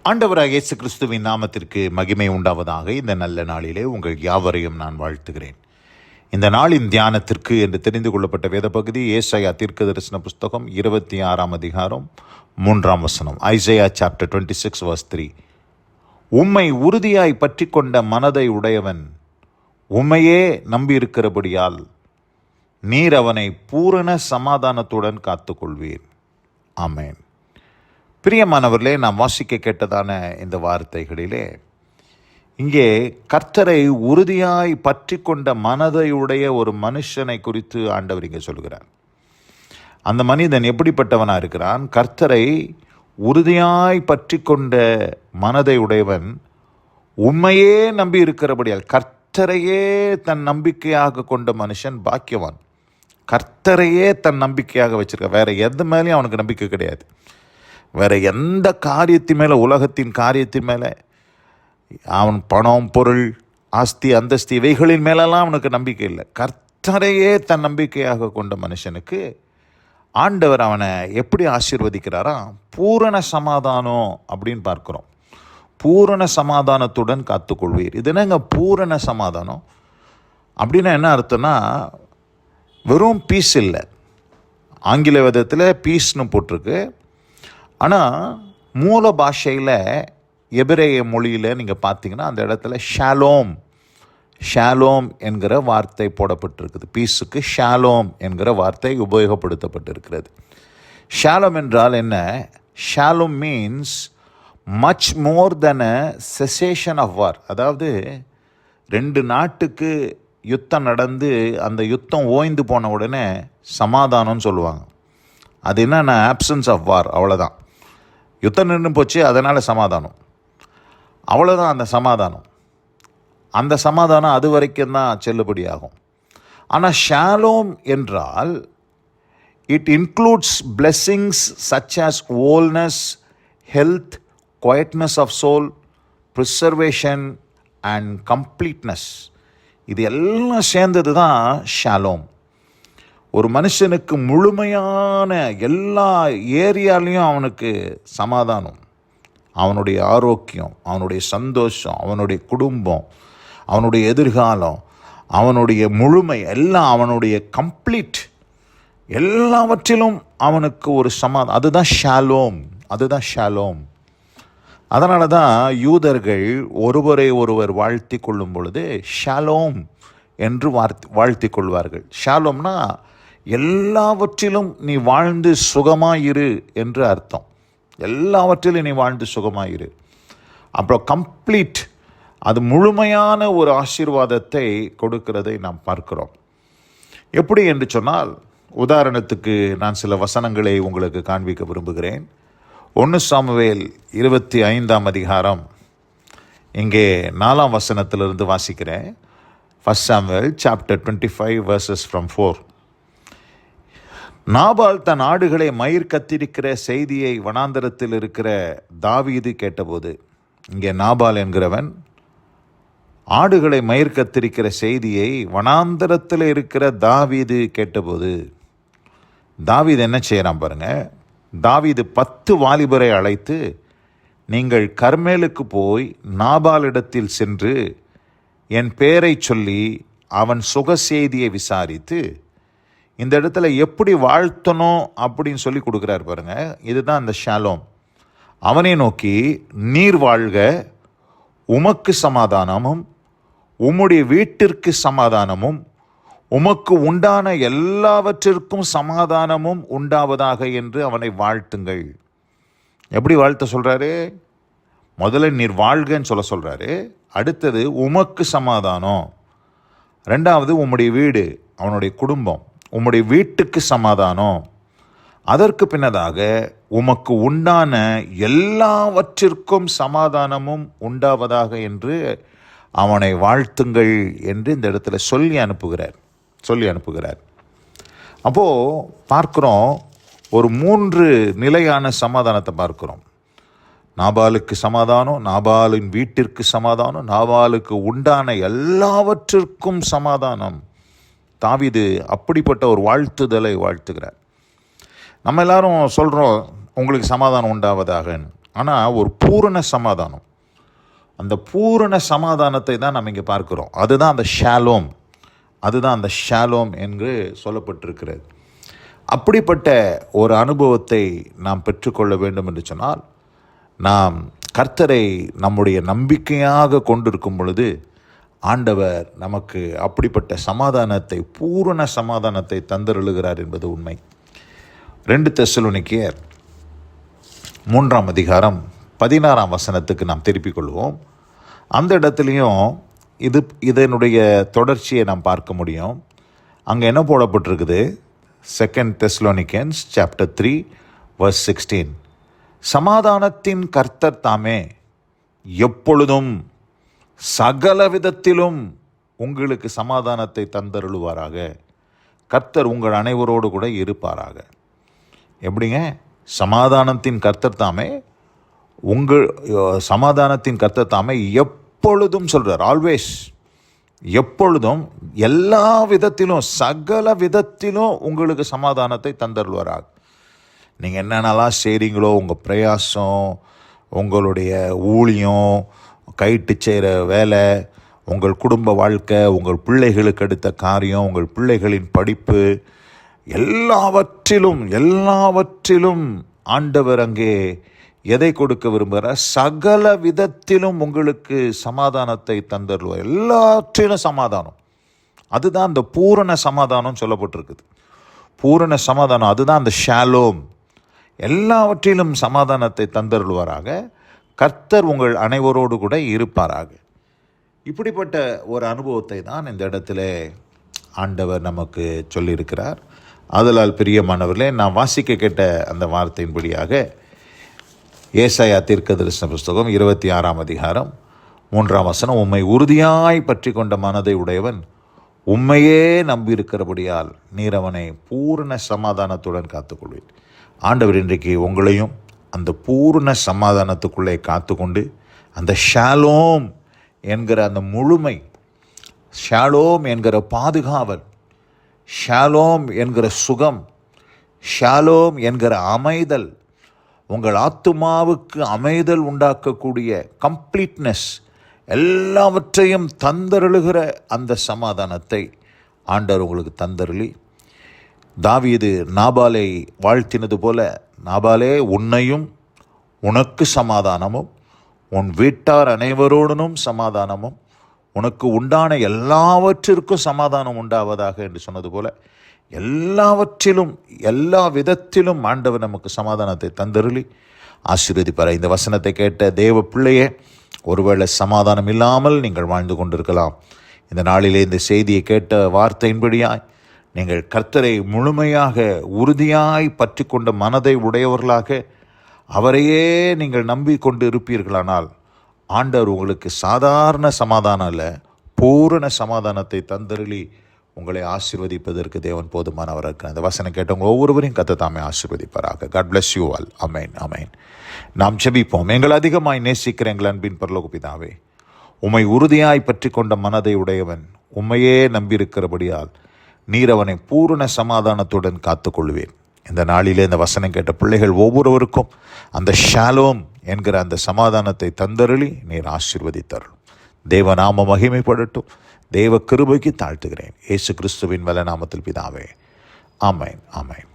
ஆண்டவராகிய இயேசு கிறிஸ்துவின் நாமத்திற்கு மகிமை உண்டாவதாக. இந்த நல்ல நாளிலே உங்கள் யாவரையும் நான் வாழ்த்துகிறேன். இந்த நாளின் தியானத்திற்கு என்று தெரிந்து கொள்ளப்பட்ட வேத பகுதி ஏசாயா தீர்க்கதரிசன புஸ்தகம் 26 அதிகாரம் 3 ஐசையா சாப்டர் 26 verse 3. உம்மை உறுதியாய் பற்றி கொண்ட மனதை உடையவன் உம்மையே நம்பியிருக்கிறபடியால் நீர் அவனை பூரண சமாதானத்துடன் காத்துக்கொள்வீர். ஆமேன். பிரியமானவர்களே, நாம் வாசிக்க கேட்டதான இந்த வார்த்தைகளிலே இங்கே கர்த்தரை உறுதியாய் பற்றி கொண்ட மனதையுடைய ஒரு மனுஷனை குறித்து ஆண்டவர் இங்கே சொல்கிறார். அந்த மனிதன் எப்படிப்பட்டவனாக இருக்கிறான்? கர்த்தரை உறுதியாய் பற்றி கொண்ட மனதை உடையவன் உண்மையே நம்பி இருக்கிறபடியால், கர்த்தரையே தன் நம்பிக்கையாக கொண்ட மனுஷன் பாக்கியவான். கர்த்தரையே தன் நம்பிக்கையாக வச்சிருக்க, வேற எது மேலேயும் அவனுக்கு நம்பிக்கை கிடையாது. வேறு எந்த காரியத்தின் மேலே, உலகத்தின் காரியத்தின் மேலே, அவன் பணம், பொருள், ஆஸ்தி, அந்தஸ்தி இவைகளின் மேலெல்லாம் அவனுக்கு நம்பிக்கை இல்லை. கர்த்தரையே தன் நம்பிக்கையாக கொண்ட மனுஷனுக்கு ஆண்டவர் அவனை எப்படி ஆசீர்வதிக்கிறாரா? பூரண சமாதானம் அப்படின்னு பார்க்குறோம். பூரண சமாதானத்துடன் காத்துக்கொள்வீர். இது என்னங்க பூரண சமாதானம் அப்படின்னா என்ன அர்த்தம்னா, வெறும் பீஸ் இல்லை. ஆங்கில விதத்தில் பீஸ்னு போட்டிருக்கு. ஆனால் மூல பாஷையில் எபிரேய மொழியில் நீங்கள் பார்த்தீங்கன்னா அந்த இடத்துல ஷாலோம் என்கிற வார்த்தை போடப்பட்டிருக்குது. பீஸுக்கு ஷாலோம் என்கிற வார்த்தை உபயோகப்படுத்தப்பட்டிருக்கிறது. ஷாலோம் என்றால் என்ன? ஷாலோம் means much more than a cessation of war. அதாவது ரெண்டு நாட்டுக்கு யுத்தம் நடந்து அந்த யுத்தம் ஓய்ந்து போன உடனே சமாதானம்னு சொல்லுவாங்க. அது என்னென்ன? ஆப்சன்ஸ் ஆஃப் வார், அவ்வளோதான். யுத்தம் நின்று போச்சு, அதனால் சமாதானம், அவ்வளோதான். அந்த சமாதானம் அது வரைக்கும் தான் செல்லுபடியாகும். ஆனால் ஷாலோம் என்றால் it includes blessings such as holiness, health, quietness of soul, preservation and completeness. இது எல்லாம் சேர்ந்தது தான் ஷாலோம். ஒரு மனுஷனுக்கு முழுமையான எல்லா ஏரியாலையும் அவனுக்கு சமாதானம், அவனுடைய ஆரோக்கியம், அவனுடைய சந்தோஷம், அவனுடைய குடும்பம், அவனுடைய எதிர்காலம், அவனுடைய முழுமை எல்லாம், அவனுடைய கம்ப்ளீட் எல்லாவற்றிலும் அவனுக்கு ஒரு சமாதானம். அதுதான் ஷாலோம். அதனால தான் யூதர்கள் ஒருவரை ஒருவர் வாழ்த்தி கொள்ளும் பொழுது ஷாலோம் என்று வாழ்த்தி கொள்வார்கள். ஷாலோம்னா எல்லாவற்றிலும் நீ வாழ்ந்து சுகமாயிரு என்று அர்த்தம். எல்லாவற்றிலும் நீ வாழ்ந்து சுகமாயிரு. அப்புறம் கம்ப்ளீட், அது முழுமையான ஒரு ஆசீர்வாதத்தை கொடுக்கிறதை நாம் பார்க்கிறோம். எப்படி என்று சொன்னால், உதாரணத்துக்கு நான் சில வசனங்களை உங்களுக்கு காண்பிக்க விரும்புகிறேன். 1 சாமுவேல் 25 அதிகாரம் இங்கே 4 வசனத்திலிருந்து வாசிக்கிறேன். 1 சாமுவேல் சாப்டர் 25 verses from 4. நாபால் தன் ஆடுகளை மயிர் கத்திரிக்கிற செய்தியை வனாந்தரத்தில் இருக்கிற தாவீது கேட்டபோது, இங்கே நாபால் என்கிறவன் ஆடுகளை மயிர் கத்திரிக்கிற செய்தியை வனாந்தரத்தில் இருக்கிற தாவீது கேட்டபோது, தாவீது என்ன செய்யறான் பாருங்க. தாவீது 10 வாலிபரை அழைத்து, நீங்கள் கர்மேலுக்கு போய் நாபாலிடத்தில் சென்று என் பேரை சொல்லி அவன் சுக செய்தியை விசாரித்து இந்த இடத்துல எப்படி வாழ்த்தணும் அப்படின்னு சொல்லி கொடுக்குறாரு பாருங்க. இதுதான் அந்த ஷாலோம். அவனை நோக்கி, நீர் வாழ்க, உமக்கு சமாதானமும் உம்முடைய வீட்டிற்கு சமாதானமும் உமக்கு உண்டான எல்லாவற்றிற்கும் சமாதானமும் உண்டாவதாக என்று அவனை வாழ்த்துங்கள். எப்படி வாழ்த்த சொல்கிறாரு? முதல்ல நீர் வாழ்கன்னு சொல்கிறாரு. அடுத்தது உமக்கு சமாதானம். ரெண்டாவது உம்முடைய வீடு, அவனுடைய குடும்பம், உம்முடைய வீட்டுக்கு சமாதானம். அதற்கு பின்னதாக உமக்கு உண்டான எல்லாவற்றிற்கும் சமாதானமும் உண்டாவதாக என்று அவனை வாழ்த்துங்கள் என்று இந்த இடத்துல சொல்லி அனுப்புகிறார். அப்போது பார்க்குறோம், ஒரு 3 நிலையான சமாதானத்தை பார்க்குறோம். நாபாலுக்கு சமாதானம், நாபாலின் வீட்டிற்கு சமாதானம், நாபாலுக்கு உண்டான எல்லாவற்றிற்கும் சமாதானம். தாவீது அப்படிப்பட்ட ஒரு வாழ்த்துதலை வாழ்த்துகிறார். நம்ம எல்லாரும் சொல்கிறோம் உங்களுக்கு சமாதானம் உண்டாவதாகன்னு. ஆனால் ஒரு பூரண சமாதானம். அந்த பூரண சமாதானத்தை தான் நம்ம இங்கே பார்க்குறோம். அதுதான் அந்த ஷாலோம் என்று சொல்லப்பட்டிருக்கிறது. அப்படிப்பட்ட ஒரு அனுபவத்தை நாம் பெற்றுக்கொள்ள வேண்டும் என்று சொன்னால், நாம் கர்த்தரை நம்முடைய நம்பிக்கையாக கொண்டிருக்கும் பொழுது ஆண்டவர் நமக்கு அப்படிப்பட்ட சமாதானத்தை, பூரண சமாதானத்தை தந்தருளுகிறார் என்பது உண்மை. 2 தெசலோனிக்கேயர் 3ஆம் அதிகாரம் 16ஆம் வசனத்துக்கு நாம் திருப்பிக் கொள்வோம். அந்த இடத்துலையும் இதனுடைய தொடர்ச்சியை நாம் பார்க்க முடியும். அங்கே என்ன போடப்பட்டிருக்குது? 2 தெசலோனிக்கன்ஸ் சாப்டர் 3 verse 16. சமாதானத்தின் கர்த்தர் தாமே எப்பொழுதும் சகல விதத்திலும் உங்களுக்கு சமாதானத்தை தந்தருளுவாராக. கர்த்தர் உங்கள் அனைவரோடு கூட இருப்பாராக. எப்படிங்க? சமாதானத்தின் கர்த்தர் தாமே சமாதானத்தின் கர்த்தர் தாமே எப்பொழுதும் சொல்கிறார். ஆல்வேஸ், எப்பொழுதும், எல்லா விதத்திலும், சகல விதத்திலும் உங்களுக்கு சமாதானத்தை தந்தருள்வாராக. நீங்கள் என்னென்னலாம் செய்கிறீங்களோ, உங்கள் பிரயாசம், உங்களுடைய ஊழியம், கைட்டு செய்கிற வேலை, உங்கள் குடும்ப வாழ்க்கை, உங்கள் பிள்ளைகளுக்கு அடுத்த காரியம், உங்கள் பிள்ளைகளின் படிப்பு, எல்லாவற்றிலும் ஆண்டவர் அங்கே எதை கொடுக்க விரும்புகிறார்? சகல விதத்திலும் உங்களுக்கு சமாதானத்தை தந்தருள்வார். எல்லாற்றிலும் சமாதானம். அதுதான் அந்த பூரண சமாதானம் சொல்லப்பட்டிருக்குது. பூரண சமாதானம், அதுதான் அந்த ஷாலோம். எல்லாவற்றிலும் சமாதானத்தை தந்தருள்வாராக. கர்த்தர் உங்கள் அனைவரோடு கூட இருப்பாராக. இப்படிப்பட்ட ஒரு அனுபவத்தை தான் இந்த இடத்துல ஆண்டவர் நமக்கு சொல்லியிருக்கிறார். ஆதலால் பிரியமானவர்களே, நான் வாசிக்க கேட்ட அந்த வார்த்தையின்படியாக ஏசாயா தீர்க்கதரிசன புஸ்தகம் 26ஆம் அதிகாரம் 3ஆம் வசனம், உம்மை உறுதியாய் பற்றி கொண்ட மனதை உடையவன் உம்மையே நம்பியிருக்கிறபடியால் நீர் அவனை பூரண சமாதானத்துடன் காத்துக்கொள்வேன். ஆண்டவர் இன்றைக்கு உங்களையும் அந்த பூரண சமாதானத்துக்குள்ளே காத்துக்கொண்டு, அந்த ஷாலோம் என்கிற அந்த முழுமை, ஷாலோம் என்கிற பாதுகாவல், ஷாலோம் என்கிற சுகம், ஷாலோம் என்கிற அமைதல், உங்கள் ஆத்துமாவுக்கு அமைதல் உண்டாக்கக்கூடிய கம்ப்ளீட்னஸ், எல்லாவற்றையும் தந்தருளுகிற அந்த சமாதானத்தை ஆண்டவர் உங்களுக்கு தந்தருளி, தாவீது நாபாலை வாழ்த்தினது போல, நாபாலே, உன்னையும் உனக்கு சமாதானமும், உன் வீட்டார் அனைவரோடனும் சமாதானமும், உனக்கு உண்டான எல்லாவற்றிற்கும் சமாதானம் உண்டாவதாக என்று சொன்னது போல, எல்லாவற்றிலும், எல்லா விதத்திலும் ஆண்டவர் நமக்கு சமாதானத்தை தந்தருளி ஆசீர்வதிப்பார். இந்த வசனத்தை கேட்ட தேவ பிள்ளையே, ஒருவேளை சமாதானம் இல்லாமல் நீங்கள் வாழ்ந்து கொண்டிருக்கலாம். இந்த நாளிலே இந்த செய்தியை கேட்ட வார்த்தையின்படியாய் நீங்கள் கர்த்தரை முழுமையாக, உறுதியாய் பற்றி கொண்ட மனதை உடையவர்களாக அவரையே நீங்கள் நம்பிக்கொண்டு இருப்பீர்களானால், ஆண்டவர் உங்களுக்கு சாதாரண சமாதானம் அல்ல, பூரண சமாதானத்தை தந்தருளி உங்களை ஆசீர்வதிப்பதற்கு தேவன் போதுமானவர் இருக்கிறார். அந்த வசனம் கேட்டவங்க ஒவ்வொருவரையும் கர்த்தர் தாமே ஆசீர்வதிப்பாராக. God bless you all. Amen, amen. நாம் ஜெபிப்போம். எங்கள் அதிகமாய் நேசிக்கிற எங்கள் அன்பின் பரலோக பிதாவே, உம்மை உறுதியாய் பற்றி கொண்ட மனதை உடையவன் உம்மையே நம்பியிருக்கிறபடியால் நீர் அவனை பூரண சமாதானத்துடன் காத்துக்கொள்வேன். இந்த நாளிலே இந்த வசனம் கேட்ட பிள்ளைகள் ஒவ்வொருவருக்கும் அந்த ஷாலோம் என்கிற அந்த சமாதானத்தை தந்தருளி நீர் ஆசீர்வதித்தருளும். தேவநாம மகிமைப்படட்டும். தேவ கிருபைக்கு தாழ்த்துகிறேன். இயேசு கிறிஸ்துவின் வல்ல நாமத்தில் பிதாவே. ஆமென், ஆமென்.